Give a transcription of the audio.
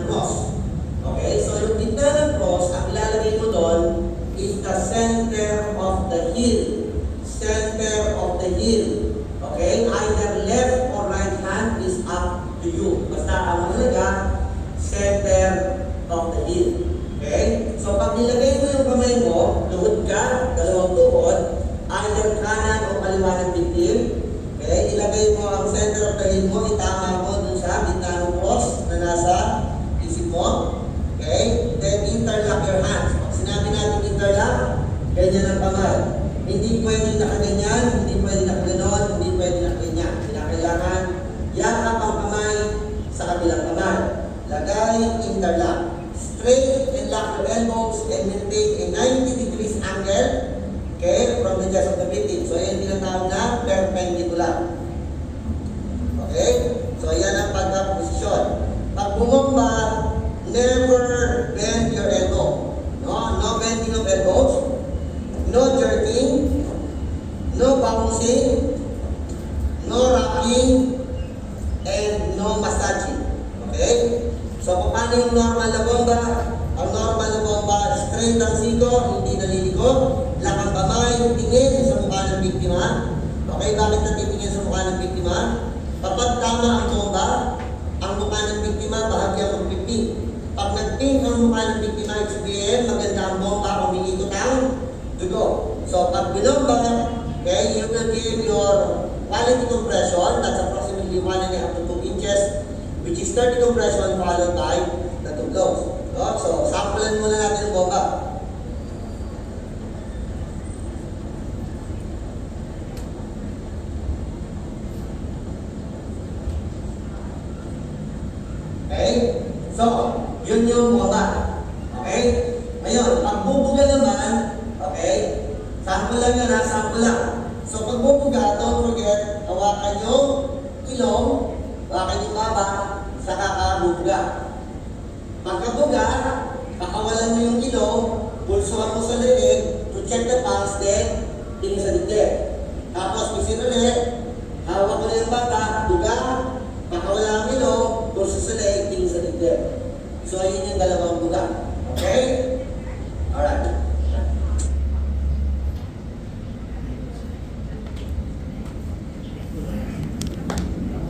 cross. Okay? So yung gitna ng cross, ang ilalagay mo doon is the center of the heel. Center of the heel. Okay? Either left or right hand is up to you. Basta ang mahalaga, center of the heel. Okay? So pag nilagay mo yung kamay mo, tuhod ka, dalawang tuhod, either kanan o kaliwa ng bigtil. Okay? Ilagay mo ang center of the heel mo, itama mo dun sa gitna ng cross na nasa isip mo. Okay? Then interlock your hands. Pag sinabi natin interlock, ganyan ang kamay. Hindi pwede nakaganyan, hindi pwede nakaganon, hindi pwede nakaganyan. Kailangan yakap ang kamay sa kabilang kamay. Lagay, interlock. Straight and lock your elbows and maintain a 90 degrees angle, okay, from the chest of the victim. So, yan tinatawag na perpendicular. Okay? So, yan ang pagka-posisyon. Pag bumomba, never bend your elbow. No bending of elbows. No jerking. No bouncing. No rocking. And no massaging. Okay? So, paano yung normal na bomba? Ang normal na bomba, straight ang siko, hindi naliligo. Lakang kamay, tingin sa mukha ng biktima. Okay, bakit natitingin sa mukha ng biktima? Kapag tama ang bomba, ang mukha ng biktima, bahagyang magpiping. Pag nagping ang mukha ng biktima, ibig sabihin, maganda ang bomba, umiikot ang dugo. So, pag binomba, okay, you will give your quality compression, that's approximately 1.5 to 2 inches, which is 30 compression followed by the 2 blows. So, samplean muna natin ang bomba. Okay? So, yun yung bomba. Okay? Ngayon, pag bubuga naman, okay, sample lang yan ha, sample lang. So, pag bubuga, don't forget, hawakan yung ilong, hawakan yung baba, sa kakabuga. Pagkabuga, pakawalan mo yung ilong, pulsuhan mo sa leeg, to check the pulse, then tingin sa dibdib. Tapos, pisin ulit, hawak mo na yung bata, buga, pakawala ang ilong, pulso sa leeg, tingin sa dibdib. So, yun yung dalawang buga. Okay?